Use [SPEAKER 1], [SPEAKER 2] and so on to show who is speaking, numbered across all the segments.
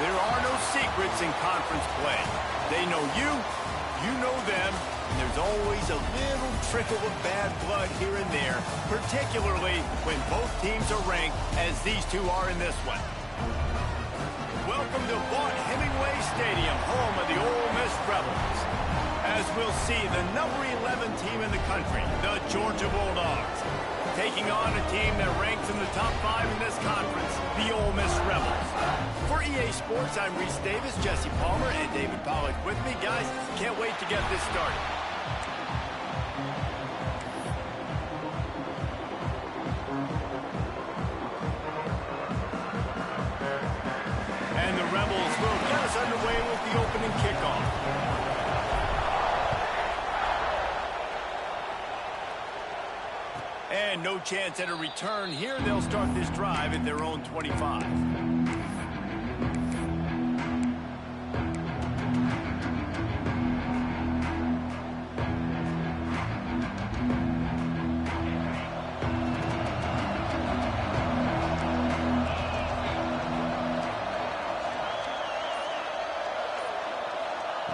[SPEAKER 1] There are no secrets in conference play. They know you, you know them, and there's always a little trickle of bad blood here and there, particularly when both teams are ranked as these two are in this one. Welcome to Vaught Hemingway Stadium, home of the Ole Miss Rebels. As we'll see, the number 11 team in the country, the Georgia Bulldogs, taking on a team that ranks in the top 5 in this conference, the Ole Miss Rebels. For EA Sports, I'm Reese Davis, Jesse Palmer, and David Pollack with me. Guys, can't wait to get this started. And the Rebels will get us underway with the opening kickoff. And no chance at a return here. They'll start this drive at their own 25.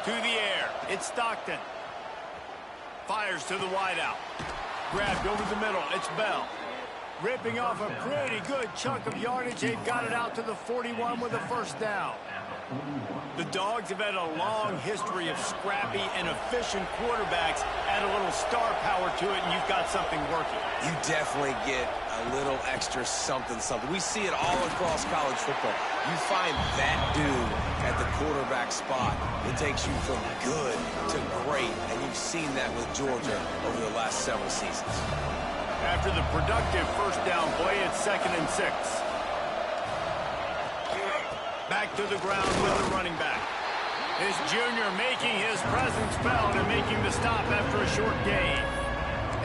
[SPEAKER 1] To the air, it's Stockton. Fires to the wideout. Grabbed over the middle, it's Bell. Ripping off a pretty good chunk of yardage. They've got it out to the 41 with a first down. The Dogs have had a long history of scrappy and efficient quarterbacks. Add a little star power to it, and you've got something working.
[SPEAKER 2] You definitely get a little extra something. We see it all across college football. You find that dude at the quarterback spot. It takes you from good to great, and you've seen that with Georgia over the last several seasons.
[SPEAKER 1] After the productive first down play, it's 2nd and 6. Back to the ground with the running back. This junior making his presence felt and making the stop after a short gain.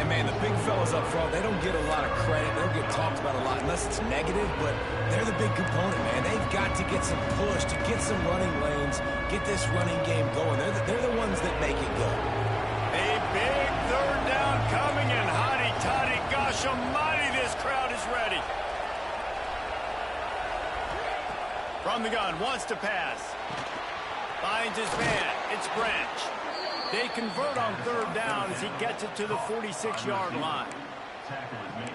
[SPEAKER 3] And, man, the big fellas up front, they don't get a lot of credit. They don't get talked about a lot unless it's negative, but they're the big component, man. They've got to get some push, to get some running lanes, get this running game going. They're the ones that make it go.
[SPEAKER 1] A big third down coming, and hotty-toddy, gosh almighty, this crowd is ready. From the gun, wants to pass. Finds his man. It's Branch. They convert on third down as he gets it to the 46-yard line.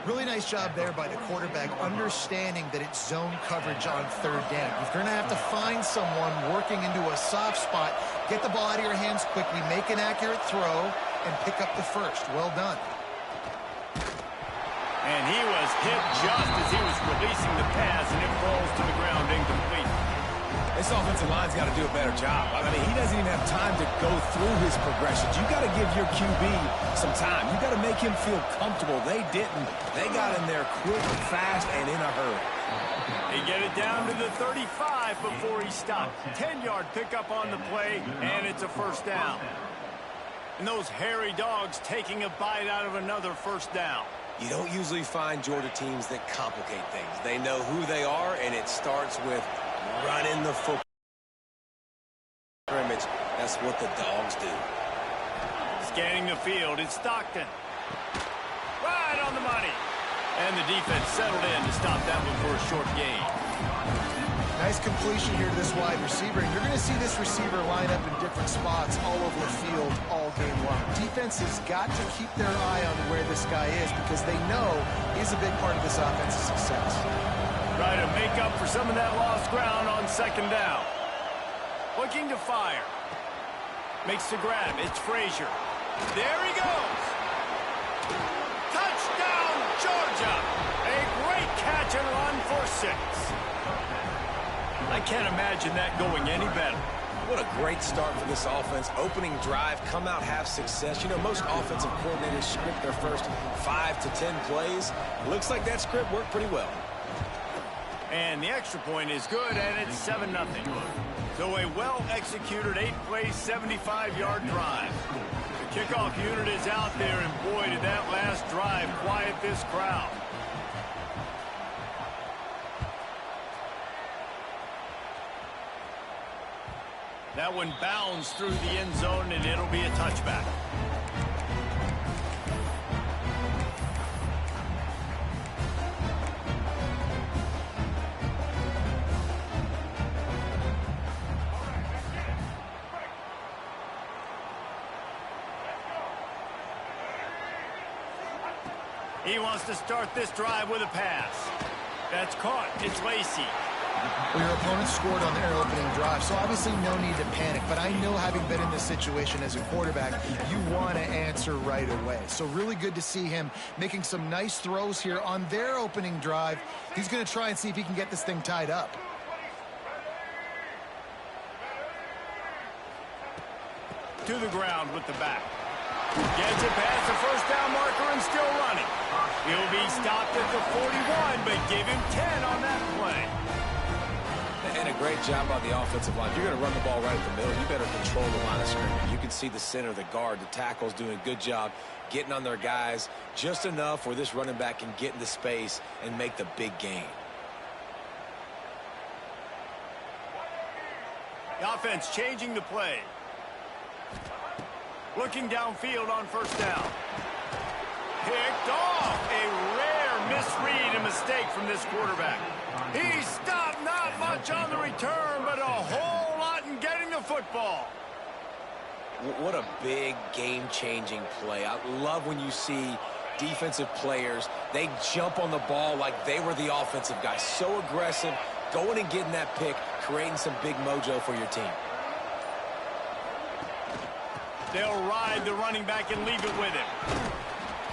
[SPEAKER 4] Really nice job there by the quarterback, understanding that it's zone coverage on third down. You're going to have to find someone working into a soft spot, get the ball out of your hands quickly, make an accurate throw, and pick up the first. Well done.
[SPEAKER 1] And he was hit just as he was releasing the pass, and it falls to the ground incomplete.
[SPEAKER 3] This offensive line's got to do a better job. I mean, he doesn't even have time to go through his progressions. You got to give your QB some time. You got to make him feel comfortable. They didn't. They got in there quick, fast, and in a hurry.
[SPEAKER 1] They get it down to the 35 before he stopped. 10-yard pickup on the play, and it's a first down. And those hairy Dogs taking a bite out of another first down.
[SPEAKER 2] You don't usually find Georgia teams that complicate things. They know who they are, and it starts with running the football. That's what the Dogs do.
[SPEAKER 1] Scanning the field, it's Stockton. Right on the money. And the defense settled in to stop that one for a short gain.
[SPEAKER 4] Nice completion here to this wide receiver, and you're going to see this receiver line up in different spots all over the field all game long. Defense has got to keep their eye on where this guy is because they know he's a big part of this offense's success.
[SPEAKER 1] Try to make up for some of that lost ground on second down. Looking to fire. Makes the grab. It's Frazier. There he goes. Touchdown, Georgia. A great catch and run for 6. I can't imagine that going any better.
[SPEAKER 2] What a great start for this offense. Opening drive, come out, have success. You know, most offensive coordinators script their first 5 to 10 plays. Looks like that script worked pretty well.
[SPEAKER 1] And the extra point is good, and it's 7-0. So a well-executed 8-play, 75-yard drive. The kickoff unit is out there, and boy, did that last drive quiet this crowd. That one bounds through the end zone, and it'll be a touchback. He wants to start this drive with a pass. That's caught. It's Lacy.
[SPEAKER 4] Well, your opponent scored on their opening drive, so obviously no need to panic. But I know, having been in this situation as a quarterback, you want to answer right away. So really good to see him making some nice throws here on their opening drive. He's going to try and see if he can get this thing tied up.
[SPEAKER 1] To the ground with the back. Gets it past the first down marker and still running. He'll be stopped at the 41, but give him 10 on that play.
[SPEAKER 3] And a great job on the offensive line. If you're going to run the ball right at the middle, you better control the line of scrimmage. You can see the center, the guard, the tackles doing a good job getting on their guys just enough where this running back can get into space and make the big gain.
[SPEAKER 1] The offense changing the play. Looking downfield on first down. Picked off. A rare misread and mistake from this quarterback. He stopped, not much on the return, but a whole lot in getting the football.
[SPEAKER 3] What a big game-changing play. I love when you see defensive players, they jump on the ball like they were the offensive guy. So aggressive, going and getting that pick, creating some big mojo for your team.
[SPEAKER 1] They'll ride the running back and leave it with him.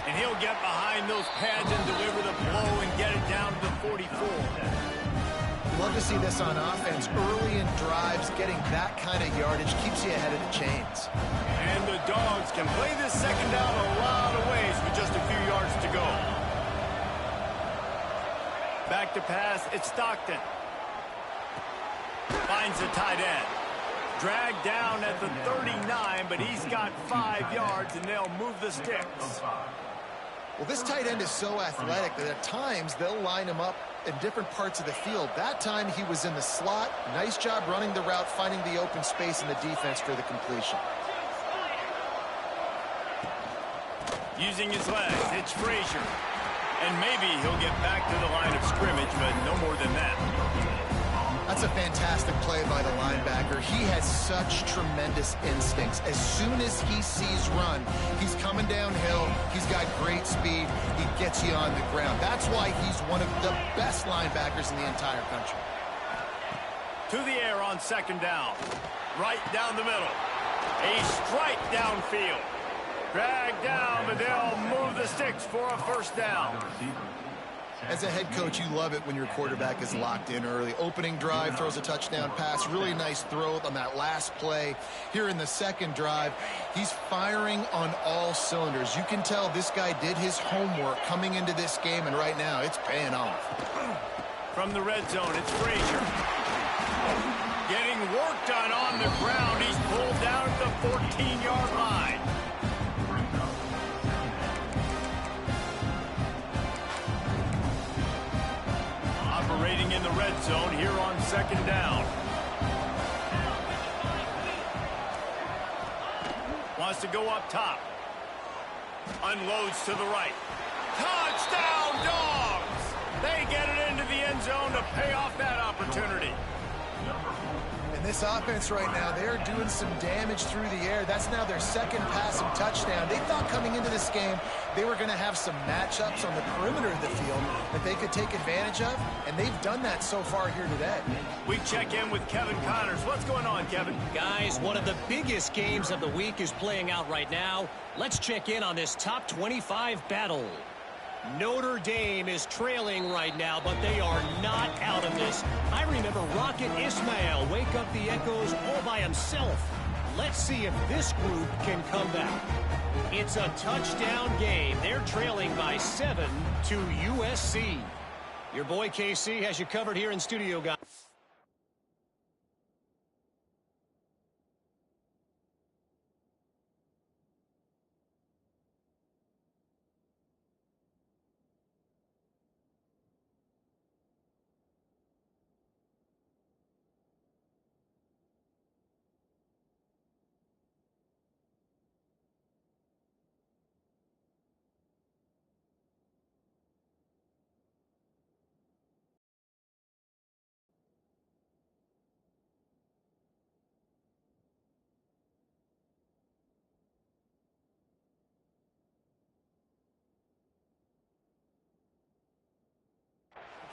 [SPEAKER 1] And he'll get behind those pads and deliver the blow and get it down to the 44.
[SPEAKER 4] Love to see this on offense. Early in drives, getting that kind of yardage keeps you ahead of the chains.
[SPEAKER 1] And the Dogs can play this second down a lot of ways with just a few yards to go. Back to pass, it's Stockton. Finds the tight end. Dragged down at the 39, but he's got 5 yards, and they'll move the sticks.
[SPEAKER 4] Well, this tight end is so athletic that at times they'll line him up in different parts of the field. That time he was in the slot. Nice job running the route, finding the open space in the defense for the completion.
[SPEAKER 1] Using his legs, it's Frazier. And maybe he'll get back to the line of scrimmage, but no more than that.
[SPEAKER 4] That's a fantastic play by the linebacker. He has such tremendous instincts. As soon as he sees run, he's coming downhill. He's got great speed. He gets you on the ground. That's why he's one of the best linebackers in the entire country.
[SPEAKER 1] To the air on second down. Right down the middle. A strike downfield. Dragged down, but they'll move the sticks for a first down.
[SPEAKER 4] As a head coach, you love it when your quarterback is locked in early. Opening drive, throws a touchdown pass. Really nice throw on that last play. Here in the second drive, he's firing on all cylinders. You can tell this guy did his homework coming into this game, and right now it's paying off.
[SPEAKER 1] From the red zone, it's Frazier. Getting work done on the ground. He's pulled down at the 14-yard line. Operating in the red zone here on second down. Wants to go up top. Unloads to the right. Touchdown, Dogs! They get it into the end zone to pay off that opportunity.
[SPEAKER 4] And this offense right now, they're doing some damage through the air. That's now their second passing touchdown. They thought coming into this game they were going to have some matchups on the perimeter of the field that they could take advantage of, and they've done that so far here today.
[SPEAKER 1] We check in with Kevin Connors. What's going on, Kevin?
[SPEAKER 5] Guys, one of the biggest games of the week is playing out right now. Let's check in on this top 25 battle. Notre Dame is trailing right now, but they are not out of this. I remember Rocket Ismail wake up the echoes all by himself. Let's see if this group can come back. It's a touchdown game. They're trailing by 7 to USC. Your boy KC has you covered here in studio, guys.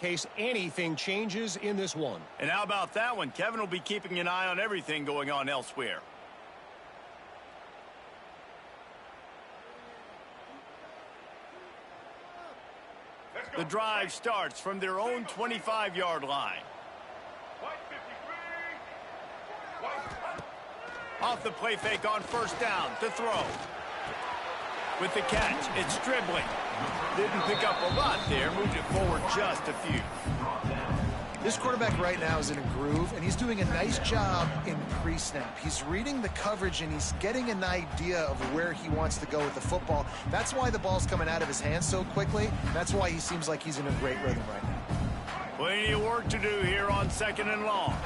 [SPEAKER 5] case anything changes in this one.
[SPEAKER 1] And how about that one? Kevin will be keeping an eye on everything going on elsewhere. The drive starts from their own 25-yard line. Off the play fake on first down to throw. With the catch, it's dribbling. Didn't pick up a lot there, moved it forward just a few.
[SPEAKER 4] This quarterback right now is in a groove, and he's doing a nice job in pre-snap. He's reading the coverage, and he's getting an idea of where he wants to go with the football. That's why the ball's coming out of his hands so quickly. That's why he seems like he's in a great rhythm right now.
[SPEAKER 1] Plenty of work to do here on 2nd and long.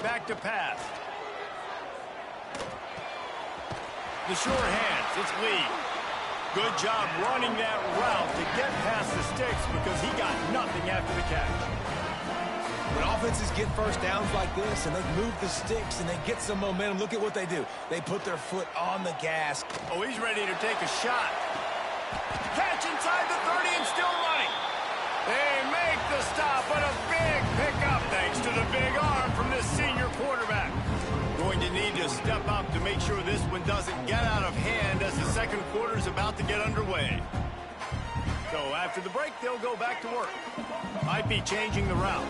[SPEAKER 1] Back to pass. The short hands, it's Lee. Good job running that route to get past the sticks because he got nothing after the catch.
[SPEAKER 3] When offenses get first downs like this and they move the sticks and they get some momentum, look at what they do. They put their foot on the gas.
[SPEAKER 1] Oh, he's ready to take a shot. Catch inside the 30 and still running. They make the stop, but a big pickup thanks to the big arm from this senior quarterback. Going to need to step up to make sure this one doesn't get out of hand as the second quarter is about to get underway. So after the break, they'll go back to work. Might be changing the route.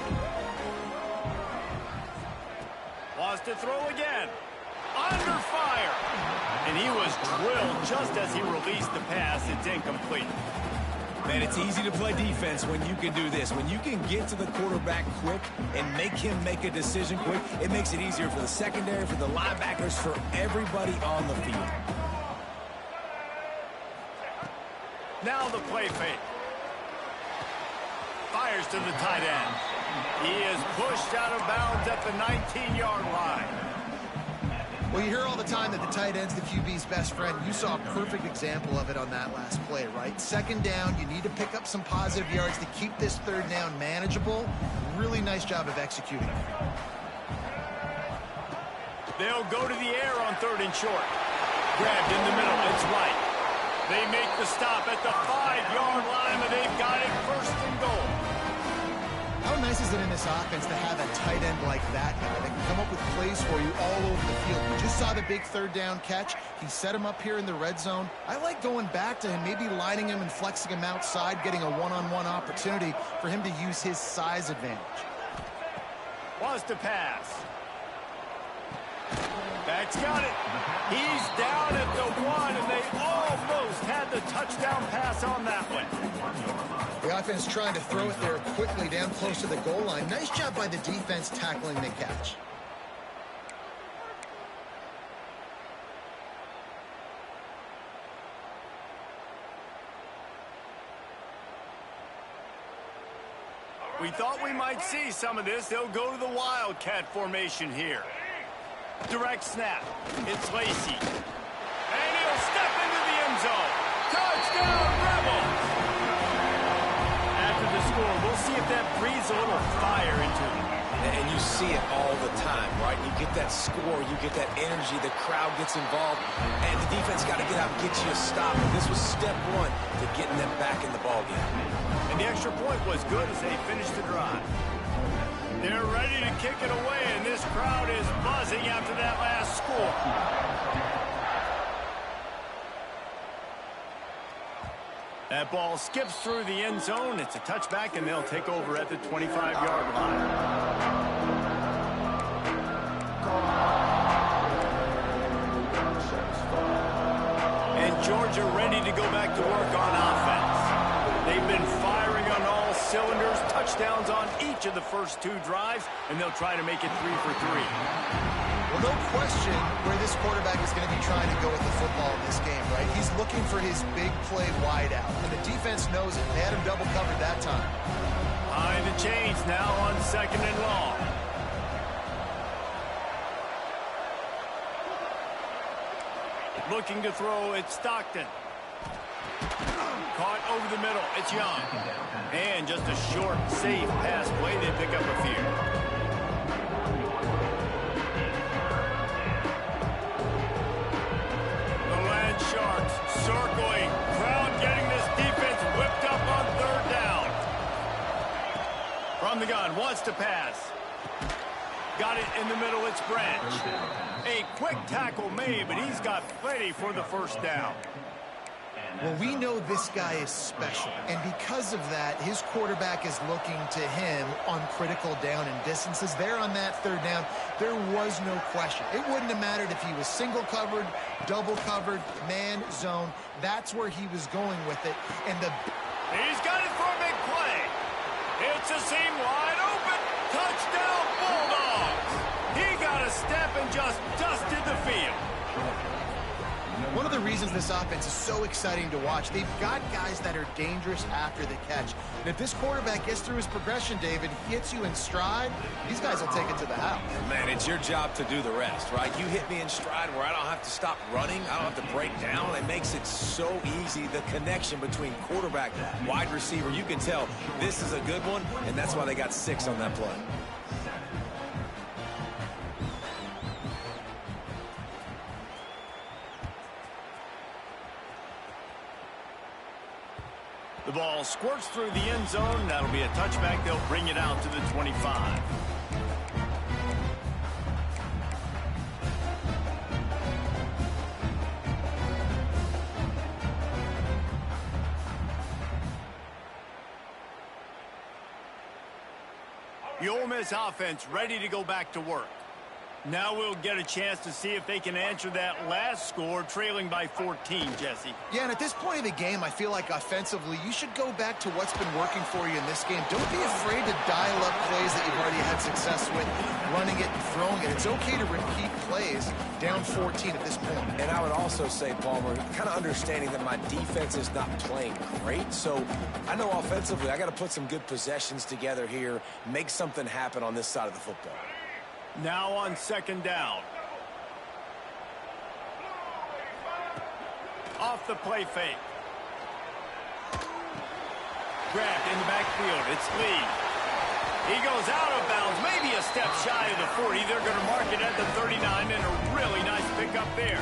[SPEAKER 1] Wants to throw again. Under fire. And he was drilled just as he released the pass. It's incomplete.
[SPEAKER 3] Man, it's easy to play defense when you can do this. When you can get to the quarterback quick and make him make a decision quick, it makes it easier for the secondary, for the linebackers, for everybody on the field.
[SPEAKER 1] Now the play fake. Fires to the tight end. He is pushed out of bounds at the 19-yard line.
[SPEAKER 4] Well, you hear all the time that the tight end's the QB's best friend. You saw a perfect example of it on that last play, right? 2nd down, you need to pick up some positive yards to keep this 3rd down manageable. Really nice job of executing.
[SPEAKER 1] They'll go to the air on 3rd and short. Grabbed in the middle, it's right. They make the stop at the 5-yard line, and they've got it 1st and goal.
[SPEAKER 4] How nice is it in this offense to have a tight end like that guy that can come up with plays for you all over the field? You just saw the big 3rd down catch. He set him up here in the red zone. I like going back to him, maybe lining him and flexing him outside, getting a one-on-one opportunity for him to use his size advantage.
[SPEAKER 1] Wants to pass. Back's got it. He's down at the 1, and they almost had the touchdown pass on that one.
[SPEAKER 4] The offense trying to throw it there quickly down close to the goal line. Nice job by the defense tackling the catch.
[SPEAKER 1] We thought we might see some of this. They'll go to the Wildcat formation here. Direct snap. It's Lacey. And he'll step into the end zone. Touchdown, Rebels! After the score, we'll see if that breathes a little fire into it.
[SPEAKER 3] And you see it all the time, right? You get that score, you get that energy, the crowd gets involved, and the defense got to get out and get you a stop. And this was step 1 to getting them back in the ballgame.
[SPEAKER 1] And the extra point was good as they finished the drive. They're ready to kick it away, and this crowd is buzzing after that last score. That ball skips through the end zone. It's a touchback, and they'll take over at the 25-yard line. And Georgia ready to go back to work on offense. They've been firing on all cylinders, touchdowns on each of the first 2 drives, and they'll try to make it 3 for 3.
[SPEAKER 4] Well, no question where this quarterback is going to be trying to go with the football in this game, right? He's looking for his big play wide out, and the defense knows it. They had him double covered that time.
[SPEAKER 1] Behind the chains now on 2nd and long. Looking to throw, it's Stockton. Caught over the middle, it's Young. And just a short, safe pass play, they pick up a few. The Land Sharks circling. Crowd getting this defense whipped up on 3rd down. wants to pass. Got it in the middle, it's Branch. A quick tackle made, but he's got plenty for the first down.
[SPEAKER 4] Well, we know this guy is special, and because of that, his quarterback is looking to him on critical down and distances. There on that third down, there was no question. It wouldn't have mattered if he was single covered, double covered, man, zone. That's where he was going with it. And
[SPEAKER 1] he's got it for a big play. It's a seam wide open. Touchdown, Bulldogs. He got a step and just dusted the field.
[SPEAKER 4] One of the reasons this offense is so exciting to watch, they've got guys that are dangerous after the catch. And if this quarterback gets through his progression, David, hits you in stride, these guys will take it to the house.
[SPEAKER 3] Man, it's your job to do the rest, right? You hit me in stride where I don't have to stop running. I don't have to break down. It makes it so easy. The connection between quarterback, wide receiver, you can tell this is a good one, and that's why they got 6 on that play.
[SPEAKER 1] The ball squirts through the end zone. That'll be a touchback. They'll bring it out to the 25. The Ole Miss offense ready to go back to work. Now we'll get a chance to see if they can answer that last score, trailing by 14, Jesse.
[SPEAKER 4] Yeah, and at this point of the game, I feel like offensively, you should go back to what's been working for you in this game. Don't be afraid to dial up plays that you've already had success with, running it and throwing it. It's okay to repeat plays down 14 at this point.
[SPEAKER 3] And I would also say, Palmer, kind of understanding that my defense is not playing great. So I know offensively, I got to put some good possessions together here, make something happen on this side of the football.
[SPEAKER 1] Now on second down. Off the play fake. Grabbed in the backfield. It's Lee. He goes out of bounds, maybe a step shy of the 40. They're going to mark it at the 39, and a really nice pickup there.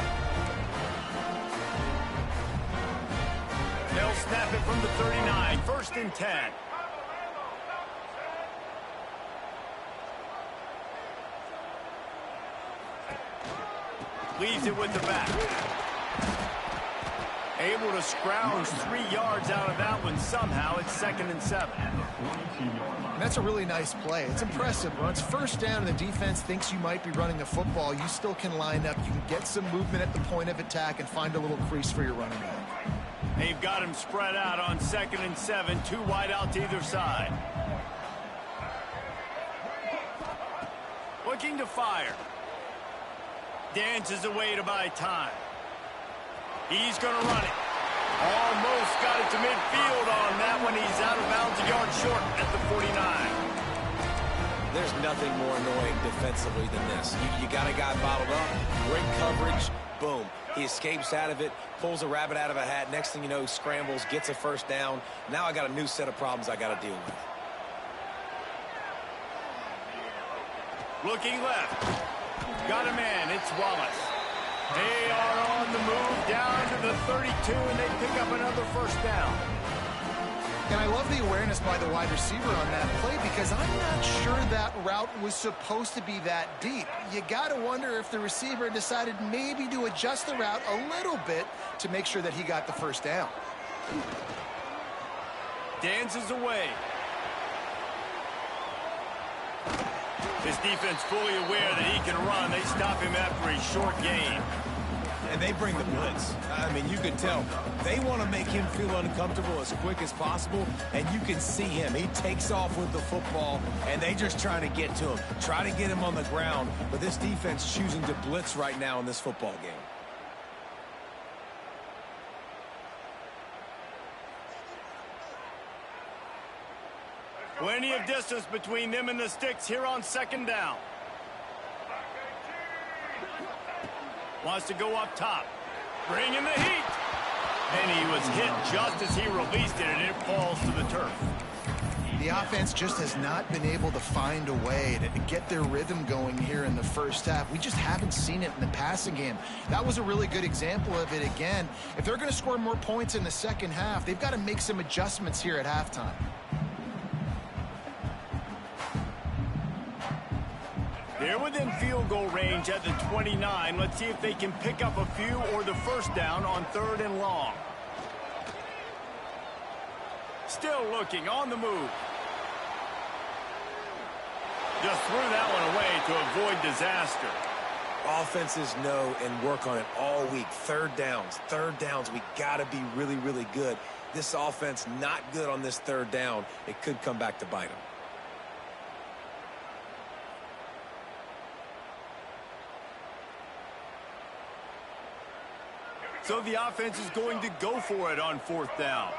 [SPEAKER 1] They'll snap it from the 39. 1st and 10. Leaves it with the back. Able to scrounge 3 yards out of that one somehow. It's 2nd and 7.
[SPEAKER 4] And that's a really nice play. It's impressive. When it's first down and the defense thinks you might be running the football, you still can line up. You can get some movement at the point of attack and find a little crease for your running back.
[SPEAKER 1] They've got him spread out on 2nd and 7. 2 wide out to either side. Looking to fire. Dances away to buy time. He's going to run it. Almost got it to midfield on that one. He's out of bounds, a yard short at the 49.
[SPEAKER 3] There's nothing more annoying defensively than this. You got a guy bottled up, great coverage, boom. He escapes out of it, pulls a rabbit out of a hat. Next thing you know, scrambles, gets a first down. Now I got a new set of problems I got to deal with.
[SPEAKER 1] Looking left. Got a man. It's Wallace. They are on the move down to the 32, and they pick up another first down.
[SPEAKER 4] And I love the awareness by the wide receiver on that play because I'm not sure that route was supposed to be that deep. You got to wonder if the receiver decided maybe to adjust the route a little bit to make sure that he got the first down.
[SPEAKER 1] Dances away. This defense fully aware that he can run. They stop him after a short gain.
[SPEAKER 3] And they bring the blitz. I mean, you can tell. They want to make him feel uncomfortable as quick as possible, and you can see him. He takes off with the football, and they just trying to get to him, try to get him on the ground. But this defense choosing to blitz right now in this football game.
[SPEAKER 1] Plenty of distance between them and the sticks here on second down. Wants to go up top. Bringing the heat. And he was hit just as he released it, and it falls to the turf.
[SPEAKER 4] The offense just has not been able to find a way to get their rhythm going here in the first half. We just haven't seen it in the passing game. That was a really good example of it again. If they're going to score more points in the second half, they've got to make some adjustments here at halftime.
[SPEAKER 1] They're within field goal range at the 29. Let's see if they can pick up a few or the first down on 3rd and long. Still looking on the move. Just threw that one away to avoid disaster.
[SPEAKER 2] Offenses know and work on it all week. Third downs, we got to be really, really good. This offense not good on this 3rd down. It could come back to bite them.
[SPEAKER 1] So the offense is going to go for it on 4th down.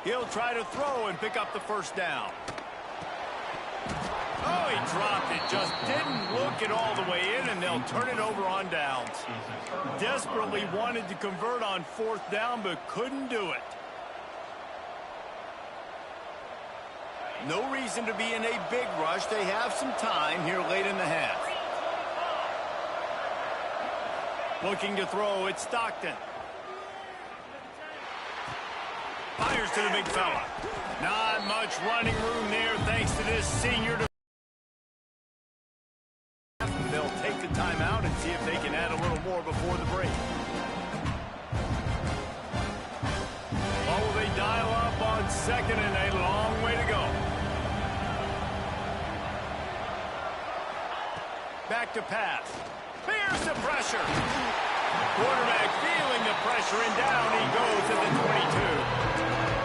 [SPEAKER 1] He'll try to throw and pick up the first down. Oh, he dropped it. Just didn't look it all the way in, and they'll turn it over on downs. Desperately wanted to convert on 4th down, but couldn't do it. No reason to be in a big rush. They have some time here late in the half. Looking to throw, it's Stockton. Fires to the big fella. Not much running room there thanks to this senior. They'll take the timeout and see if they can add a little more before the break. Or will they dial up on 2nd and a long way to go? Back to pass. Here's the pressure. Quarterback feeling the pressure, and down he goes at the 22.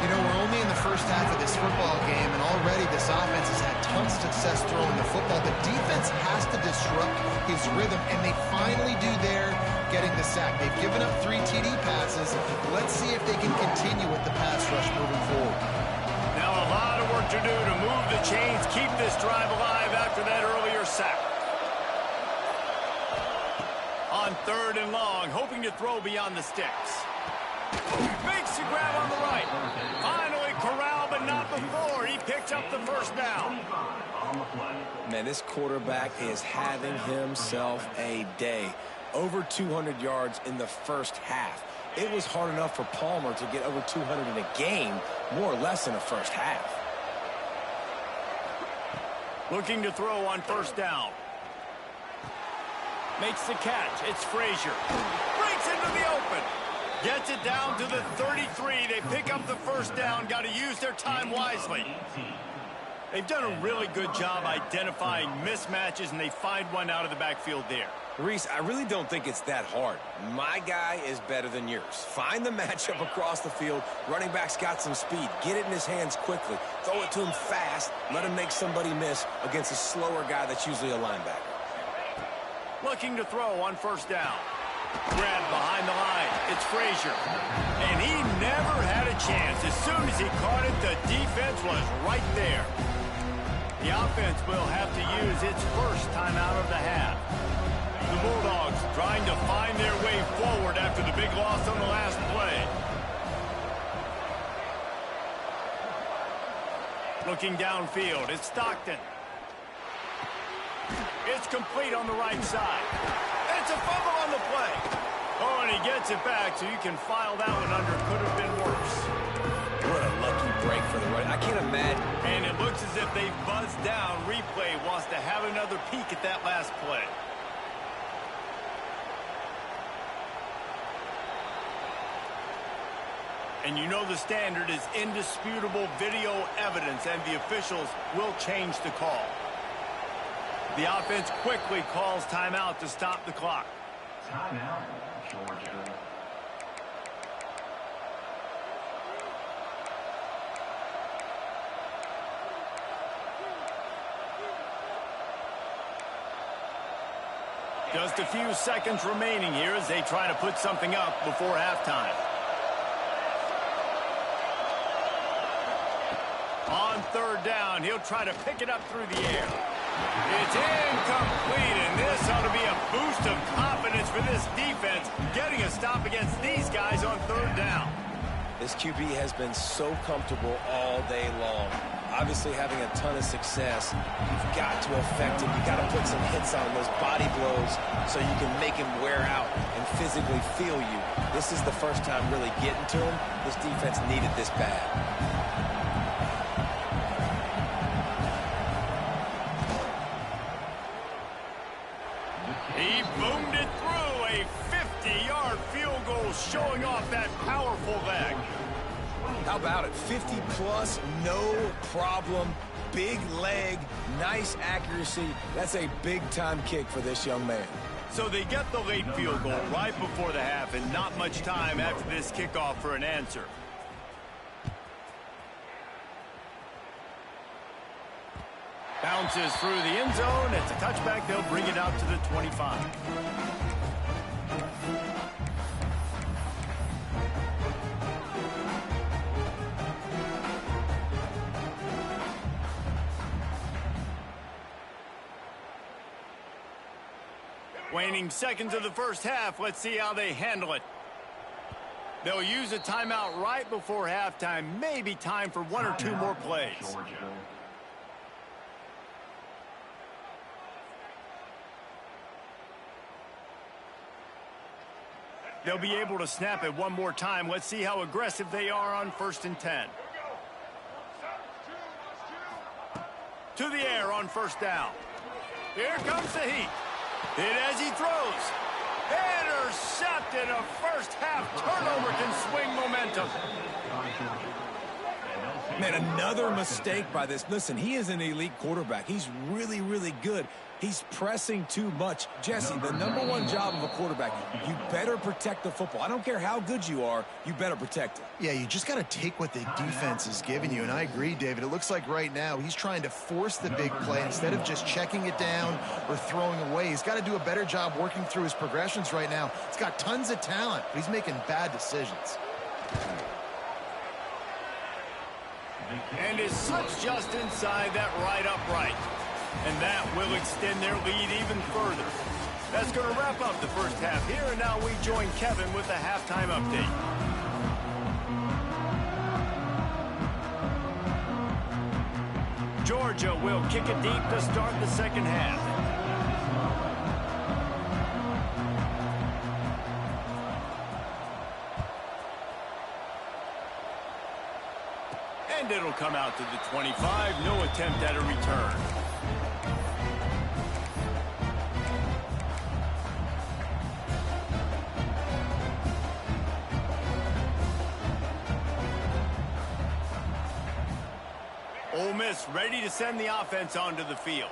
[SPEAKER 4] You know, we're only in the first half of this football game, and already this offense has had tons of success throwing the football. The defense has to disrupt his rhythm, and they finally do there, getting the sack. They've given up 3 TD passes. Let's see if they can continue with the pass rush moving forward.
[SPEAKER 1] Now a lot of work to do to move the chains, keep this drive alive after that earlier sack. On 3rd and long, hoping to throw beyond the sticks. Makes the grab on the right. Finally corralled, but not before. He picks up the first down.
[SPEAKER 2] Man, this quarterback is having himself a day. Over 200 yards in the first half. It was hard enough for Palmer to get over 200 in a game, more or less in the first half.
[SPEAKER 1] Looking to throw on 1st down. Makes the catch. It's Frazier. Breaks into the open. Gets it down to the 33. They pick up the first down. Got to use their time wisely. They've done a really good job identifying mismatches, and they find one out of the backfield there.
[SPEAKER 2] Reese, I really don't think it's that hard. My guy is better than yours. Find the matchup across the field. Running back's got some speed. Get it in his hands quickly. Throw it to him fast. Let him make somebody miss against a slower guy that's usually a linebacker.
[SPEAKER 1] Looking to throw on 1st down. Grabbed behind the line. It's Frazier. And he never had a chance. As soon as he caught it, the defense was right there. The offense will have to use its first timeout of the half. The Bulldogs trying to find their way forward after the big loss on the last play. Looking downfield, it's Stockton. It's complete on the right side. It's a fumble on the play. Oh, and he gets it back, so you can file that one under. Could have been worse.
[SPEAKER 2] What a lucky break for the run. I can't imagine.
[SPEAKER 1] And it looks as if they've buzzed down. Replay wants to have another peek at that last play. And you know the standard is indisputable video evidence, and the officials will change the call. The offense quickly calls timeout to stop the clock.
[SPEAKER 6] Timeout, Georgia.
[SPEAKER 1] Just a few seconds remaining here as they try to put something up before halftime. On 3rd down, he'll try to pick it up through the air. It's incomplete, and this ought to be a boost of confidence for this defense, getting a stop against these guys on 3rd down.
[SPEAKER 2] This QB has been so comfortable all day long. Obviously having a ton of success. You've got to affect him. You've got to put some hits on those body blows so you can make him wear out and physically feel you. This is the first time really getting to him. This defense needed this bad.
[SPEAKER 1] field goal, showing off that powerful leg.
[SPEAKER 3] How about it? 50-plus, no problem. Big leg, nice accuracy. That's a big-time kick for this young man.
[SPEAKER 1] So they get the late field goal right before the half, and not much time after this kickoff for an answer. Bounces through the end zone. It's a touchback. They'll bring it out to the 25. Waning seconds of the first half. Let's see how they handle it. They'll use a timeout right before halftime. Maybe time for one or two more plays. They'll be able to snap it one more time. Let's see how aggressive they are on 1st and 10. To the air on 1st down. Here comes the heat. Hit as he throws. Intercepted. A first half turnover can swing momentum.
[SPEAKER 3] Man, another mistake by this. Listen, he is an elite quarterback. He's really, really good. He's pressing too much. Jesse, the number one job of a quarterback, you better protect the football. I don't care how good you are, you better protect it.
[SPEAKER 4] Yeah, you just got to take what the defense is giving you, and I agree, David. It looks like right now he's trying to force the big play instead of just checking it down or throwing away. He's got to do a better job working through his progressions right now. He's got tons of talent, but he's making bad decisions.
[SPEAKER 1] And is such just inside that right upright. And that will extend their lead even further. That's going to wrap up the first half here, and now we join Kevin with the halftime update. Georgia will kick it deep to start the second half. And it'll come out to the 25. No attempt at a return. Ole Miss ready to send the offense onto the field.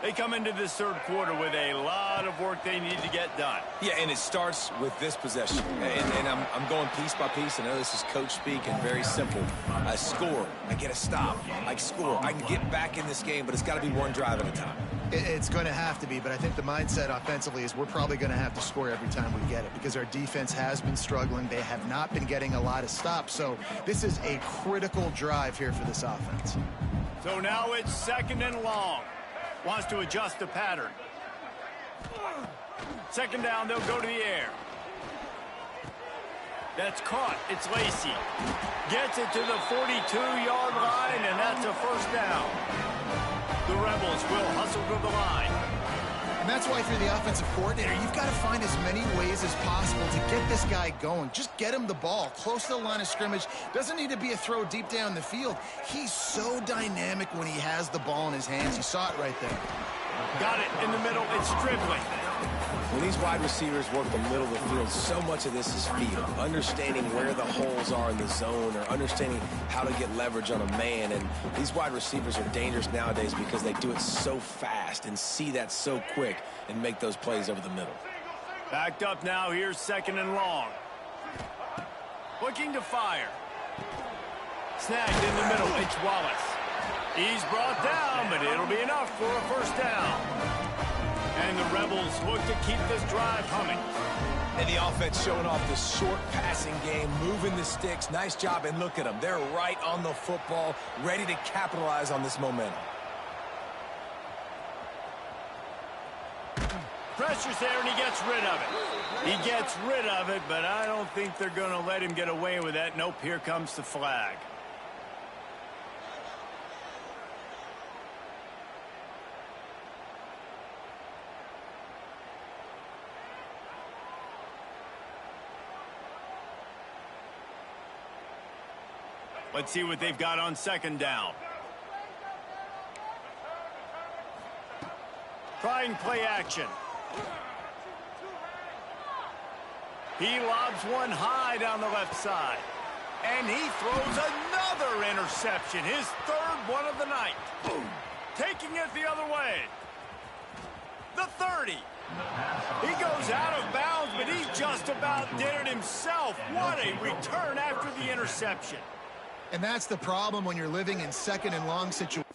[SPEAKER 1] They come into this third quarter with a lot of work they need to get done.
[SPEAKER 3] Yeah, and it starts with this possession. And I'm going piece by piece. I know this is coach speak and very simple. I score. I get a stop. I score. I can get back in this game, but it's got to be one drive at a time.
[SPEAKER 4] It's going to have to be, but I think the mindset offensively is we're probably going to have to score every time we get it because our defense has been struggling. They have not been getting a lot of stops, so this is a critical drive here for this offense.
[SPEAKER 1] So now it's 2nd and long. Wants to adjust the pattern. 2nd down, they'll go to the air. That's caught. It's Lacey. Gets it to the 42-yard line, and that's a first down. The Rebels will hustle to the line.
[SPEAKER 4] And that's why if you're the offensive coordinator, you've got to find as many ways as possible to get this guy going. Just get him the ball close to the line of scrimmage. Doesn't need to be a throw deep down the field. He's so dynamic when he has the ball in his hands. You saw it right there.
[SPEAKER 1] Got it in the middle. It's dribbling.
[SPEAKER 3] When these wide receivers work the middle of the field, so much of this is feel. Understanding where the holes are in the zone or understanding how to get leverage on a man. And these wide receivers are dangerous nowadays because they do it so fast and see that so quick and make those plays over the middle.
[SPEAKER 1] Backed up now. Here's 2nd and long. Looking to fire. Snagged in the middle. It's Wallace. He's brought down, but it'll be enough for a first down. And the Rebels look to keep this drive humming.
[SPEAKER 3] And the offense showing off this short passing game, moving the sticks. Nice job, and look at them. They're right on the football, ready to capitalize on this momentum.
[SPEAKER 1] Pressure's there, and he gets rid of it. He gets rid of it, but I don't think they're going to let him get away with that. Nope, here comes the flag. Let's see what they've got on 2nd down. Trying play action. He lobs one high down the left side. And he throws another interception, his third one of the night. Taking it the other way. The 30. He goes out of bounds, but he just about did it himself. What a return after the interception.
[SPEAKER 4] And that's the problem when you're living in second and long situations.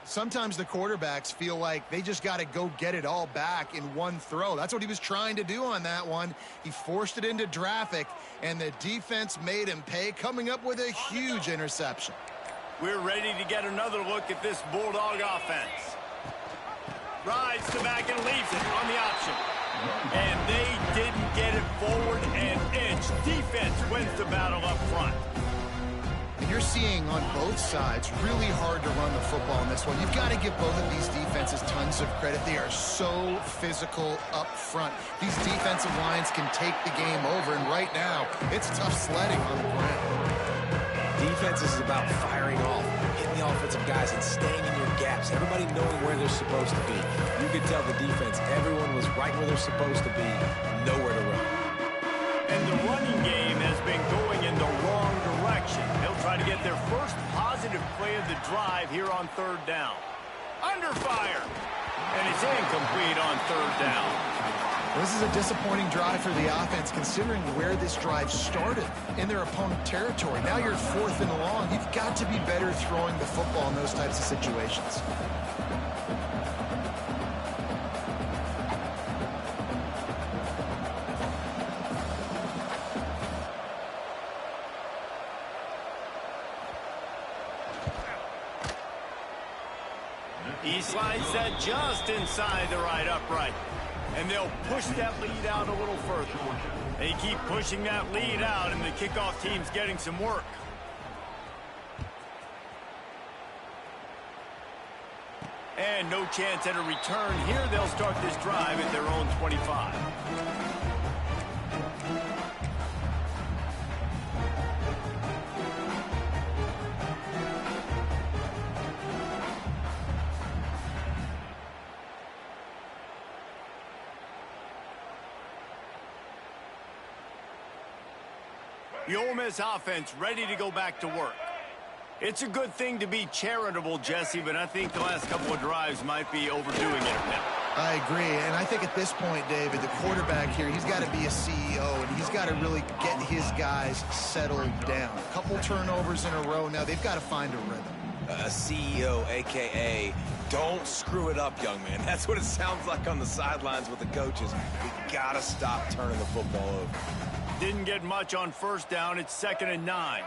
[SPEAKER 4] Sometimes the quarterbacks feel like they just got to go get it all back in one throw. That's what he was trying to do on that one. He forced it into traffic, and the defense made him pay, coming up with a huge interception.
[SPEAKER 1] We're ready to get another look at this Bulldog offense. Rides to back and leaves it on the option. And they didn't get it forward an inch. Defense wins the battle up front.
[SPEAKER 4] You're seeing on both sides really hard to run the football in this one. You've got to give both of these defenses tons of credit. They are so physical up front. These defensive lines can take the game over, and right now, it's tough sledding on the ground.
[SPEAKER 3] Defense is about firing off, hitting the offensive guys, and staying in your gaps. Everybody knowing where they're supposed to be. You could tell the defense, everyone was right where they're supposed to be, nowhere to run.
[SPEAKER 1] And the running game has been going in the wrong direction. They'll try to get their first positive play of the drive here on third down. Under fire. And it's incomplete on third down.
[SPEAKER 4] This is a disappointing drive for the offense, considering where this drive started in their opponent territory. Now you're fourth and long. You've got to be better throwing the football in those types of situations.
[SPEAKER 1] He slides that just inside the right upright. And they'll push that lead out a little further. They keep pushing that lead out, and the kickoff team's getting some work. And no chance at a return here. They'll start this drive at their own 25. The Ole Miss offense ready to go back to work. It's a good thing to be charitable, Jesse, but I think the last couple of drives might be overdoing it a bit.
[SPEAKER 4] I agree, and I think at this point, David, the quarterback here, he's got to be a CEO, and he's got to really get his guys settled down. A couple turnovers in a row now. They've got to find a rhythm.
[SPEAKER 2] A CEO, a.k.a. don't screw it up, young man. That's what it sounds like on the sidelines with the coaches. We got to stop turning the football over.
[SPEAKER 1] Didn't get much on first down. It's 2nd and 9.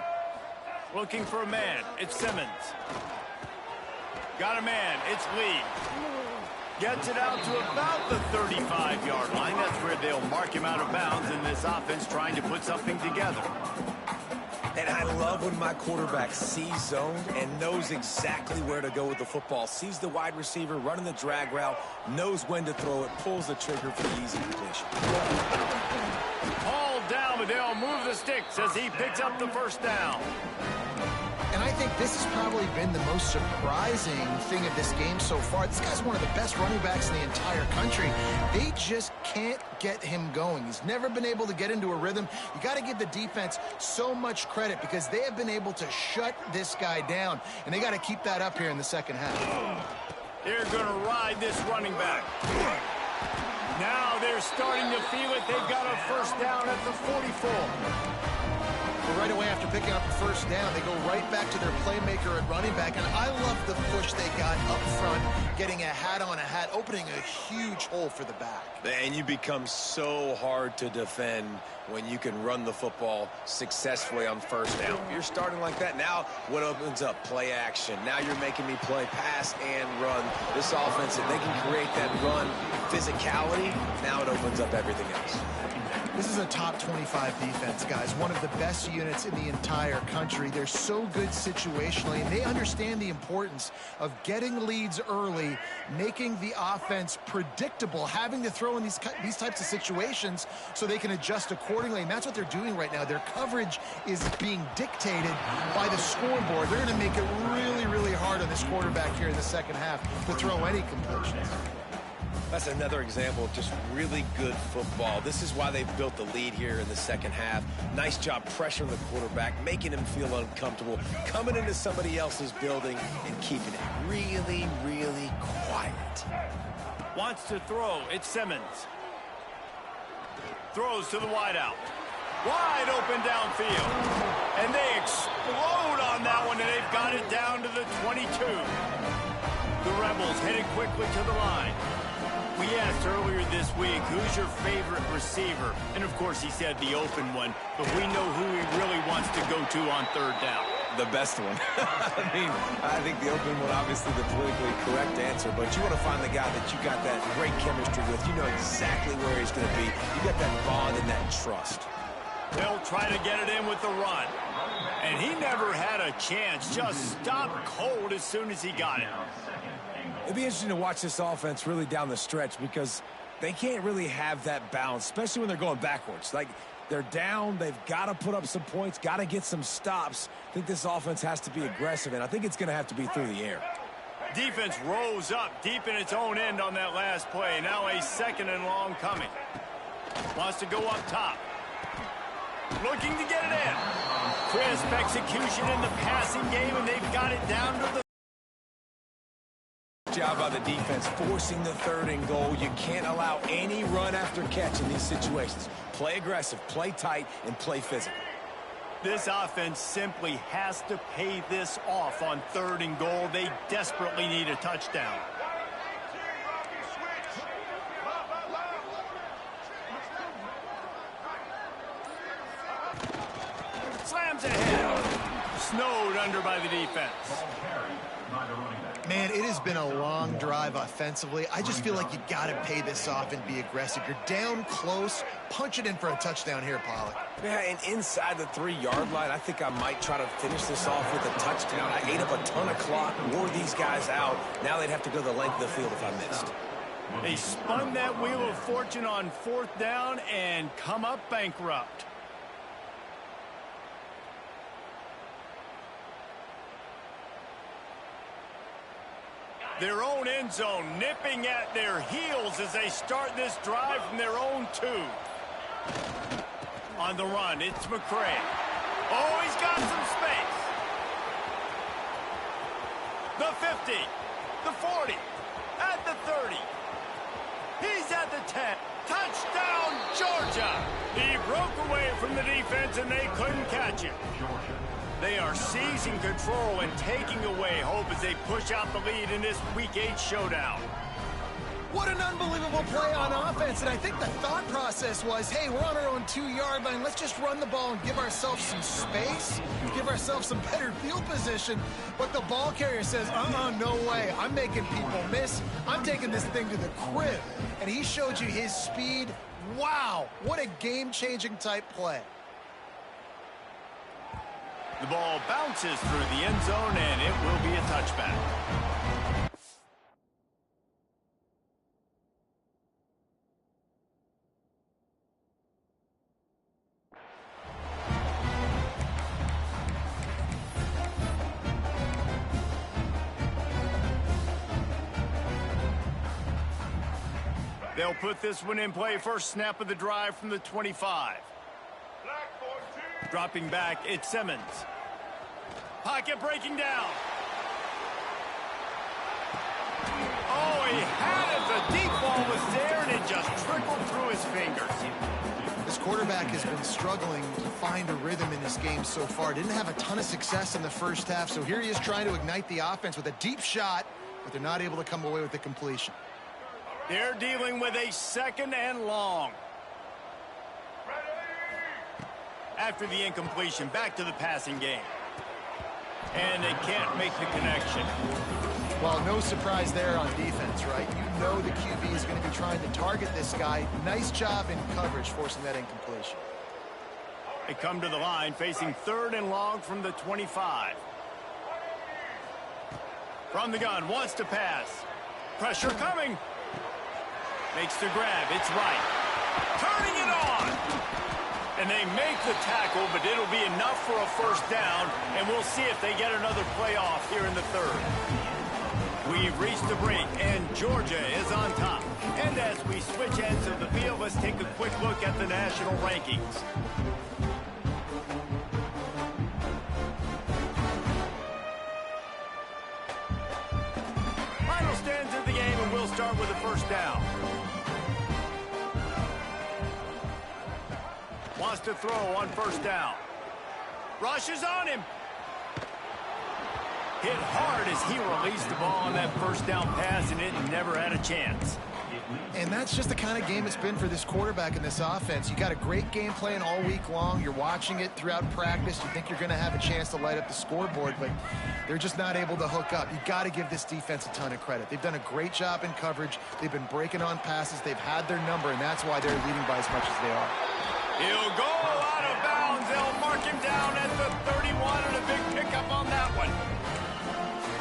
[SPEAKER 1] Looking for a man. It's Simmons. Got a man. It's Lee. Gets it out to about the 35-yard line. That's where they'll mark him out of bounds in this offense trying to put something together.
[SPEAKER 3] And I love when my quarterback sees zoned and knows exactly where to go with the football. Sees the wide receiver running the drag route, knows when to throw it, pulls the trigger for the easy completion.
[SPEAKER 1] Hauled down, but they'll move the sticks as he picks up the first down.
[SPEAKER 4] And I think this has probably been the most surprising thing of this game so far. This guy's one of the best running backs in the entire country. They just can't get him going. He's never been able to get into a rhythm. You got to give the defense so much credit because they have been able to shut this guy down, and they got to keep that up here in the second half.
[SPEAKER 1] They're going to ride this running back. Now they're starting to feel it. They've got a first down at the 44.
[SPEAKER 4] But right away after picking up the first down, they go right back to their playmaker at running back. And I love the push they got up front, getting a hat on a hat, opening a huge hole for the back.
[SPEAKER 2] And you become so hard to defend when you can run the football successfully on first down. You're starting like that. Now what opens up? Play action. Now you're making me play pass and run. This offense, if they can create that run physicality, now it opens up everything else.
[SPEAKER 4] This is a top 25 defense, guys. One of the best units in the entire country. They're so good situationally, and they understand the importance of getting leads early, making the offense predictable, having to throw in these types of situations so they can adjust accordingly. And that's what they're doing right now. Their coverage is being dictated by the scoreboard. They're going to make it really, really hard on this quarterback here in the second half to throw any completions.
[SPEAKER 2] That's another example of just really good football. This is why they've built the lead here in the second half. Nice job pressuring the quarterback, making him feel uncomfortable, coming into somebody else's building and keeping it really, really quiet.
[SPEAKER 1] Wants to throw. It's Simmons. Throws to the wideout. Wide open downfield. And they explode on that one, and they've got it down to the 22. The Rebels headed quickly to the line. We asked earlier this week, who's your favorite receiver? And, of course, he said the open one, but we know who he really wants to go to on third down.
[SPEAKER 2] The best one. I think the open one, obviously the politically correct answer, but you want to find the guy that you got that great chemistry with. You know exactly where he's going to be. You got that bond and that trust.
[SPEAKER 1] They'll try to get it in with the run. And he never had a chance. Just stopped cold as soon as he got it.
[SPEAKER 3] It'd be interesting to watch this offense really down the stretch because they can't really have that balance, especially when they're going backwards. Like, they're down, they've got to put up some points, got to get some stops. I think this offense has to be aggressive, and I think it's going to have to be through the air.
[SPEAKER 1] Defense rose up deep in its own end on that last play. Now a second and long coming. Wants to go up top. Looking to get it in. Crisp execution in the passing game, and they've got it down to the
[SPEAKER 3] job by the defense, forcing the third and goal. You can't allow any run after catch in these situations. Play aggressive, play tight, and play physical.
[SPEAKER 1] This offense simply has to pay this off on third and goal. They desperately need a touchdown. Slams ahead. Snowed under by the defense.
[SPEAKER 4] Man, it has been a long drive offensively. I just feel like you got to pay this off and be aggressive. You're down close. Punch it in for a touchdown here, Pollack.
[SPEAKER 2] Yeah, and inside the 3-yard line, I think I might try to finish this off with a touchdown. I ate up a ton of clock, wore these guys out. Now they'd have to go the length of the field if I missed.
[SPEAKER 1] They spun that wheel of fortune on fourth down and come up bankrupt. Their own end zone nipping at their heels as they start this drive from their own 2. On the run, it's McCray. Oh, he's got some space. The 50, the 40, at the 30. He's at the 10. Touchdown, Georgia. He broke away from the defense and they couldn't catch him. They are seizing control and taking away hope as they push out the lead in this Week 8 showdown.
[SPEAKER 4] What an unbelievable play on offense, and I think the thought process was, hey, we're on our own 2-yard line. Let's just run the ball and give ourselves some space, give ourselves some better field position. But the ball carrier says, no way. I'm making people miss. I'm taking this thing to the crib. And he showed you his speed. Wow, what a game-changing type play.
[SPEAKER 1] The ball bounces through the end zone, and it will be a touchback. They'll put this one in play. First snap of the drive from the 25. Dropping back, it's Simmons. Pocket breaking down. Oh, he had it. The deep ball was there, and it just trickled through his fingers.
[SPEAKER 4] This quarterback has been struggling to find a rhythm in this game so far. Didn't have a ton of success in the first half, so here he is trying to ignite the offense with a deep shot, but they're not able to come away with the completion.
[SPEAKER 1] They're dealing with a second and long. After the incompletion, back to the passing game. And they can't make the connection.
[SPEAKER 4] Well, no surprise there on defense, right? You know the QB is going to be trying to target this guy. Nice job in coverage, forcing that incompletion.
[SPEAKER 1] They come to the line, facing 3rd and long from the 25. From the gun, wants to pass. Pressure coming. Makes the grab. It's right. Turning it on. And they make the tackle, but it'll be enough for a first down, and we'll see if they get another play off here in the 3rd. We've reached the break, and Georgia is on top. And as we switch ends of the field, let's take a quick look at the national rankings. Final stands of the game, and we'll start with a first down. Wants to throw on first down. Rushes on him. Hit hard as he released the ball on that first down pass, and it never had a chance.
[SPEAKER 4] And that's just the kind of game it's been for this quarterback in this offense. You got a great game plan all week long. You're watching it throughout practice. You think you're going to have a chance to light up the scoreboard, but they're just not able to hook up. You got to give this defense a ton of credit. They've done a great job in coverage. They've been breaking on passes. They've had their number, and that's why they're leading by as much as they are.
[SPEAKER 1] He'll go out of bounds. They'll mark him down at the 31, and a big pickup on that one.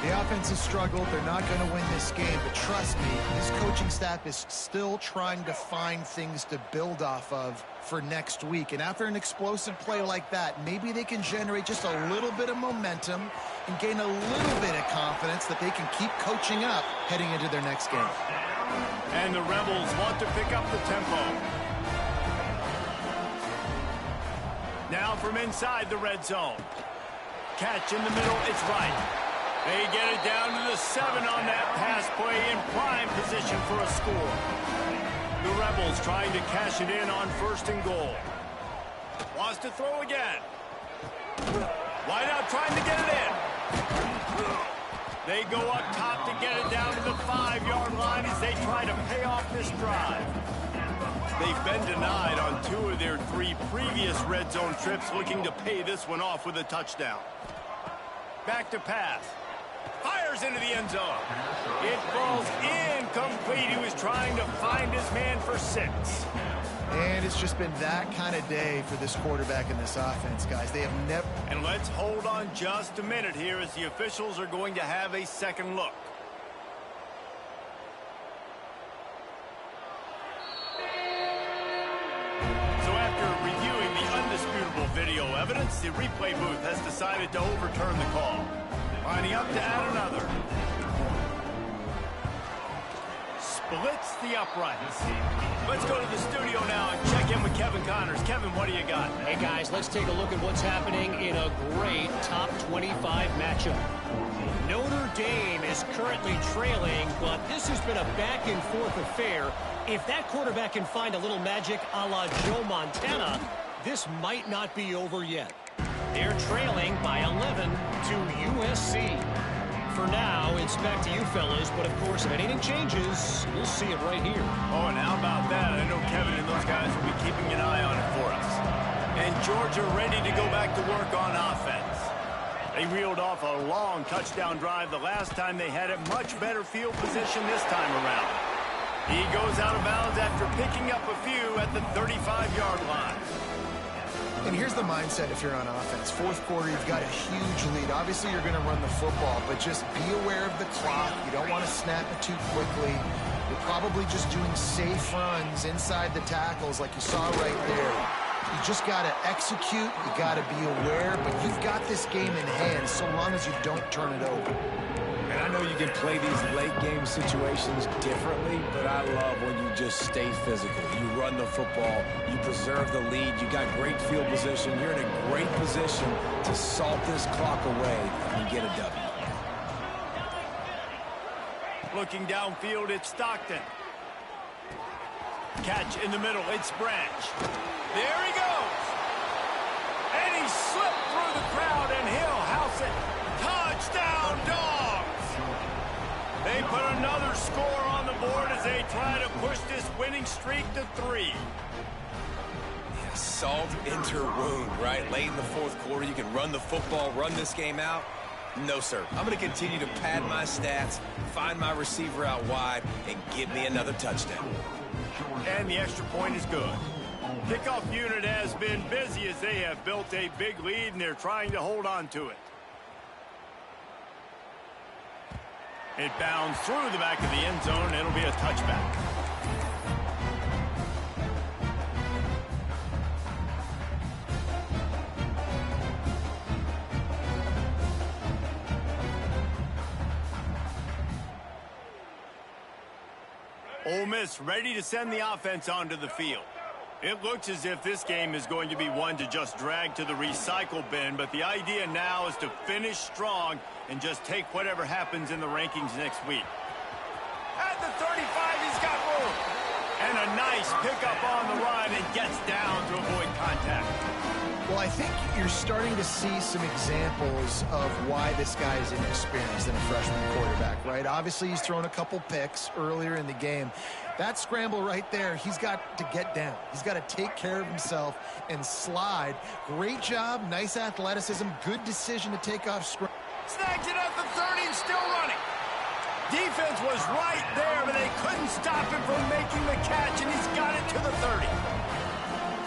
[SPEAKER 4] The offense has struggled. They're not going to win this game, but trust me, this coaching staff is still trying to find things to build off of for next week. And after an explosive play like that, maybe they can generate just a little bit of momentum and gain a little bit of confidence that they can keep coaching up heading into their next game.
[SPEAKER 1] And the Rebels want to pick up the tempo. Now from inside the red zone. Catch in the middle, it's right. They get it down to the 7 on that pass play, in prime position for a score. The Rebels trying to cash it in on 1st and goal. Wants to throw again. Wide out trying to get it in. They go up top to get it down to the 5-yard line as they try to pay off this drive. They've been denied on 2 of their 3 previous red zone trips, looking to pay this one off with a touchdown. Back to pass. Fires into the end zone. It falls incomplete. He was trying to find his man for 6.
[SPEAKER 4] And it's just been that kind of day for this quarterback in this offense, guys. They have never...
[SPEAKER 1] And let's hold on just a minute here as the officials are going to have a second look. So after reviewing the undisputable video evidence, the replay booth has decided to overturn the call. Lining up to add another. Splits the uprights. Let's go to the studio now and check in with Kevin Connors. Kevin, what do you got?
[SPEAKER 5] Hey, guys, let's take a look at what's happening in a great top 25 matchup. Notre Dame is currently trailing, but this has been a back-and-forth affair. If that quarterback can find a little magic a la Joe Montana, this might not be over yet. They're trailing by 11 to USC. For now, it's back to you fellas, but of course, if anything changes, we'll see it right here.
[SPEAKER 1] Oh, and how about that? I know Kevin and those guys will be keeping an eye on it for us. And Georgia ready to go back to work on offense. They reeled off a long touchdown drive the last time they had it. Much better field position this time around. He goes out of bounds after picking up a few at the 35-yard line.
[SPEAKER 4] And here's the mindset if you're on offense. 4th quarter, you've got a huge lead. Obviously, you're going to run the football, but just be aware of the clock. You don't want to snap it too quickly. You're probably just doing safe runs inside the tackles like you saw right there. You just got to execute. You got to be aware, but you've got this game in hand so long as you don't turn it over.
[SPEAKER 3] And I know you can play these late-game situations differently, but I love when you just stay physical. You run the football, you preserve the lead, you got great field position. You're in a great position to salt this clock away and get a W.
[SPEAKER 1] Looking downfield, it's Stockton. Catch in the middle, it's Branch. There he goes. And he slipped through the crowd, and he'll house it. Touchdown, Dogs! They put another score on the board as they try to push this winning streak to 3.
[SPEAKER 2] Yeah, salt into wound, right? Late in the 4th quarter, you can run the football, run this game out. No, sir. I'm going to continue to pad my stats, find my receiver out wide, and give me another touchdown.
[SPEAKER 1] And the extra point is good. Kickoff unit has been busy as they have built a big lead, and they're trying to hold on to it. It bounds through the back of the end zone. It'll be a touchback. Ole Miss ready to send the offense onto the field. It looks as if this game is going to be one to just drag to the recycle bin, but the idea now is to finish strong and just take whatever happens in the rankings next week. At the 35, he's got room. And a nice pickup on the run and gets down to avoid contact.
[SPEAKER 4] Well, I think you're starting to see some examples of why this guy is inexperienced in a freshman quarterback, right? Obviously, he's thrown a couple picks earlier in the game. That scramble right there, he's got to get down. He's got to take care of himself and slide. Great job, nice athleticism, good decision to take off scramble.
[SPEAKER 1] Snags it at the 30 and still running. Defense was right there, but they couldn't stop him from making the catch, and he's got it to the 30.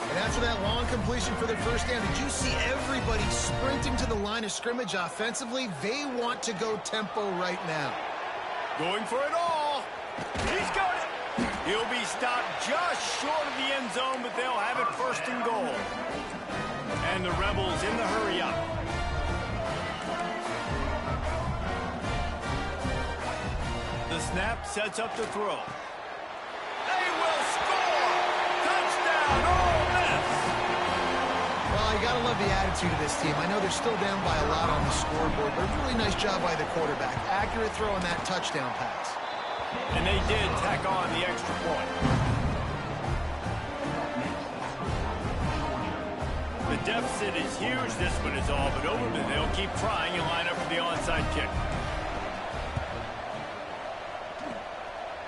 [SPEAKER 4] And after that long completion for their first down, did you see everybody sprinting to the line of scrimmage offensively? They want to go tempo right now.
[SPEAKER 1] Going for it all. He's got it. He'll be stopped just short of the end zone, but they'll have it first and goal. And the Rebels in the hurry up. The snap sets up the throw. They will score! Touchdown, Ole Miss!
[SPEAKER 4] Well, you got to love the attitude of this team. I know they're still down by a lot on the scoreboard, but a really nice job by the quarterback. Accurate throw on that touchdown pass.
[SPEAKER 1] And they did tack on the extra point. The deficit is huge. This one is all but over, but they'll keep trying and line up for the onside kick.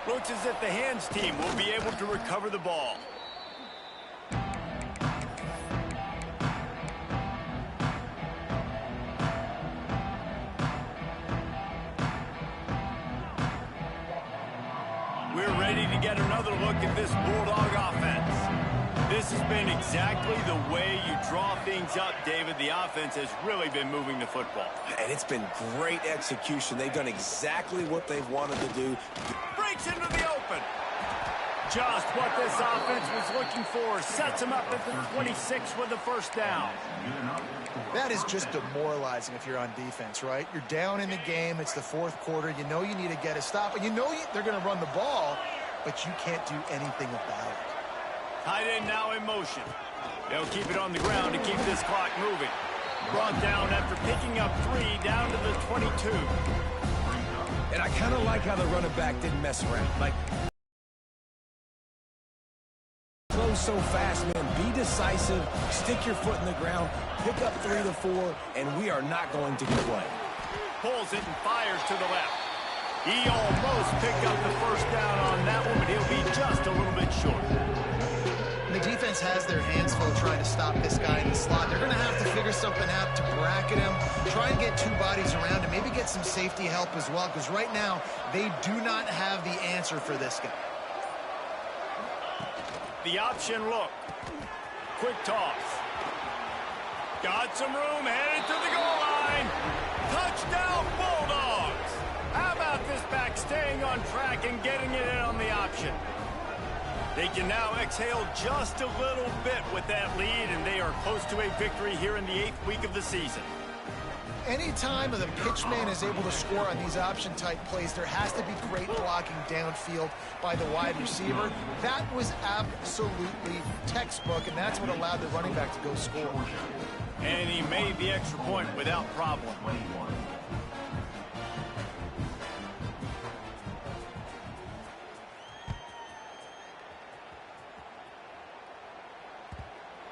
[SPEAKER 1] Looks as if the hands team will be able to recover the ball. We're ready to get another look at this Bulldog offense. This has been exactly the way you draw things up, David. The offense has really been moving the football.
[SPEAKER 2] And it's been great execution. They've done exactly what they've wanted to do.
[SPEAKER 1] Breaks into the open. Just what this offense was looking for. Sets him up at the 26 with the first down.
[SPEAKER 4] That is just demoralizing if you're on defense, right? You're down in the game. It's the fourth quarter. You know you need to get a stop, and you know they're going to run the ball, but you can't do anything about it.
[SPEAKER 1] Tight end now in motion. They'll keep it on the ground to keep this clock moving. Brought down after picking up 3 down to the 22.
[SPEAKER 3] And I kind of like how the running back didn't mess around. Like, close so fast, man. Be decisive. Stick your foot in the ground. Pick up 3 to 4, and we are not going to complain.
[SPEAKER 1] Pulls it and fires to the left. He almost picked up the first down on that one, but he'll be just a little bit short.
[SPEAKER 4] The defense has their hands full trying to stop this guy in the slot. They're going to have to figure something out to bracket him, try and get 2 bodies around him, maybe get some safety help as well, because right now they do not have the answer for this guy.
[SPEAKER 1] The option look. Quick toss. Got some room, headed to the goal line. Touchdown, Bulldogs. How about this back staying on track and getting it in on the option? They can now exhale just a little bit with that lead, and they are close to a victory here in the 8th week of the season.
[SPEAKER 4] Anytime the pitchman is able to score on these option-type plays, there has to be great blocking downfield by the wide receiver. That was absolutely textbook, and that's what allowed the running back to go score.
[SPEAKER 1] And he made the extra point without problem.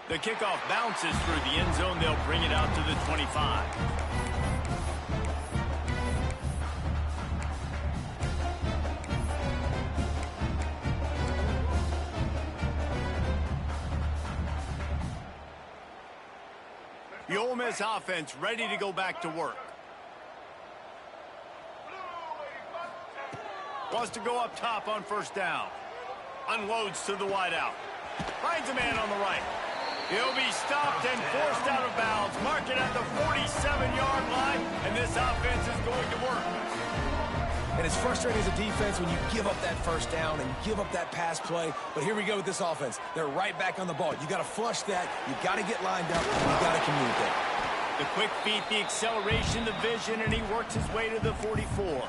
[SPEAKER 1] The kickoff bounces through the end zone. They'll bring it out to the 25. The Ole Miss offense ready to go back to work. Wants to go up top on first down. Unloads to the wideout. Finds a man on the right. He'll be stopped and forced out of bounds. Mark it at the 47-yard line, and this offense is going to work.
[SPEAKER 3] And it's frustrating as a defense when you give up that first down and give up that pass play. But here we go with this offense. They're right back on the ball. You got to flush that. You got to get lined up. You got to communicate.
[SPEAKER 1] The quick feet, the acceleration, the vision, and he works his way to the 44.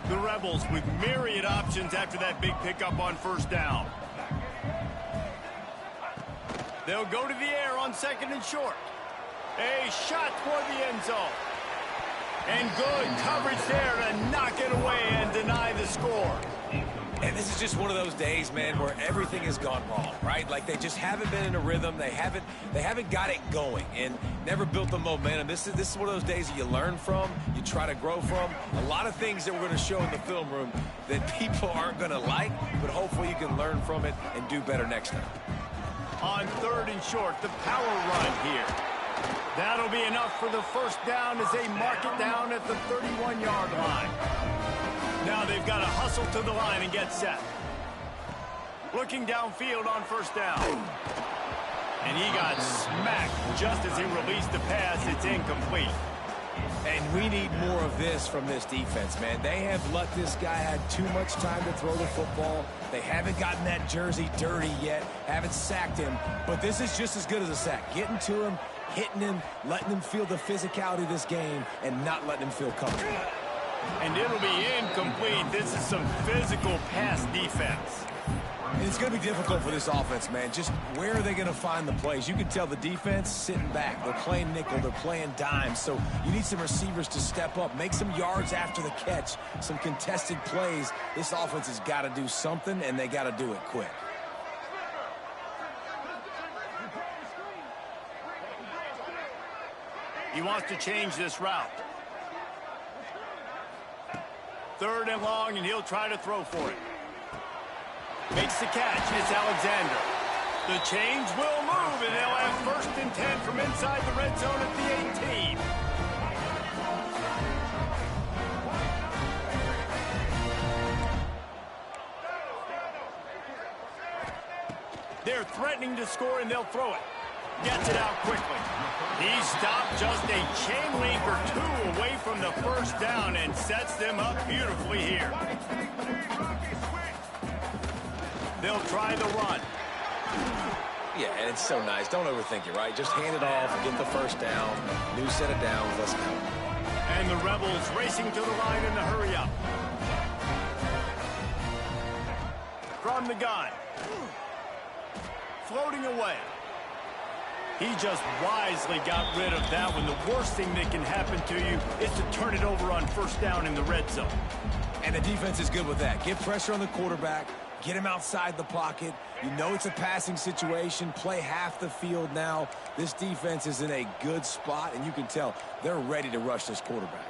[SPEAKER 1] The Rebels with myriad options after that big pickup on first down. They'll go to the air on second and short. A shot toward the end zone. And good coverage there to knock it away and deny the score.
[SPEAKER 3] And this is just one of those days, man, where everything has gone wrong, right? Like they just haven't been in a rhythm. They haven't got it going and never built the momentum. This is one of those days that you learn from, you try to grow from. A lot of things that we're going to show in the film room that people aren't going to like, but hopefully you can learn from it and do better next time.
[SPEAKER 1] On third and short, the power run here. That'll be enough for the first down as they mark it down at the 31-yard line. Now they've got to hustle to the line and get set. Looking downfield on first down. And he got smacked just as he released the pass. It's incomplete.
[SPEAKER 3] And we need more of this from this defense, man. They have let this guy have too much time to throw the football. They haven't gotten that jersey dirty yet, haven't sacked him. But this is just as good as a sack. Getting to him, hitting him, letting him feel the physicality of this game, and not letting him feel comfortable.
[SPEAKER 1] And it'll be incomplete. This is some physical pass defense.
[SPEAKER 3] And it's going to be difficult for this offense, man. Just where are they going to find the plays? You can tell the defense sitting back. They're playing nickel. They're playing dime. So you need some receivers to step up, make some yards after the catch, some contested plays. This offense has got to do something, and they got to do it quick.
[SPEAKER 1] He wants to change this route. Third and long, and he'll try to throw for it. Makes the catch. It's Alexander. The chains will move, and they'll have first and 10 from inside the red zone at the 18. They're threatening to score, and they'll throw it. Gets it out quickly. He stopped just a chain link or two away from the first down and sets them up beautifully here. They'll try the run.
[SPEAKER 3] Yeah, and it's so nice. Don't overthink it, right? Just hand it off, get the first down. New set of downs, let's go.
[SPEAKER 1] And the Rebels racing to the line in the hurry up. From the gun. Floating away. He just wisely got rid of that one. The worst thing that can happen to you is to turn it over on first down in the red zone.
[SPEAKER 3] And the defense is good with that. Get pressure on the quarterback. Get him outside the pocket. You know it's a passing situation. Play half the field now. This defense is in a good spot, and you can tell they're ready to rush this quarterback.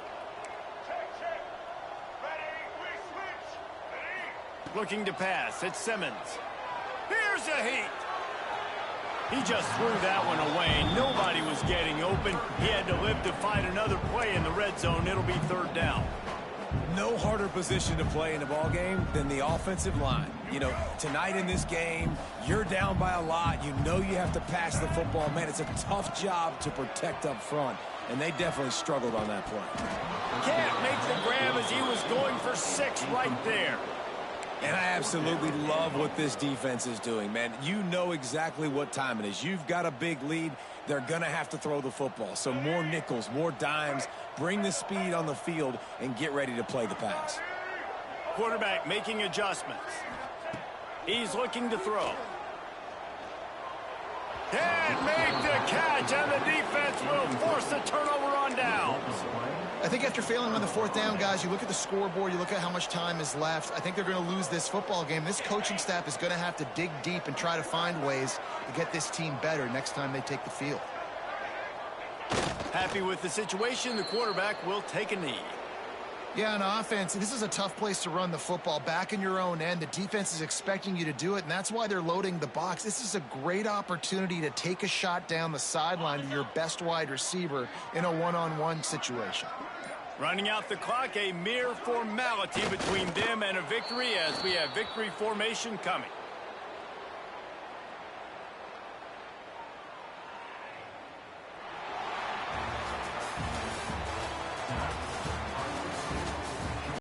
[SPEAKER 1] Looking to pass. It's Simmons. Here's a heat. He just threw that one away. Nobody was getting open. He had to live to find another play in the red zone. It'll be third down.
[SPEAKER 3] No harder position to play in a ball game than the offensive line. You know, tonight in this game, you're down by a lot. You know you have to pass the football. Man, it's a tough job to protect up front, and they definitely struggled on that play.
[SPEAKER 1] Can't make the grab as he was going for 6 right there.
[SPEAKER 3] And I absolutely love what this defense is doing, man. You know exactly what time it is. You've got a big lead. They're going to have to throw the football. So more nickels, more dimes. Bring the speed on the field and get ready to play the pass.
[SPEAKER 1] Quarterback making adjustments. He's looking to throw. Can't make the catch, and the defense will force the turnover on downs.
[SPEAKER 4] I think after failing on the fourth down, guys, you look at the scoreboard, you look at how much time is left. I think they're going to lose this football game. This coaching staff is going to have to dig deep and try to find ways to get this team better next time they take the field.
[SPEAKER 1] Happy with the situation, the quarterback will take a knee.
[SPEAKER 4] Yeah, on offense, this is a tough place to run the football. Back in your own end, the defense is expecting you to do it, and that's why they're loading the box. This is a great opportunity to take a shot down the sideline to your best wide receiver in a one-on-one situation.
[SPEAKER 1] Running out the clock, a mere formality between them and a victory as we have victory formation coming.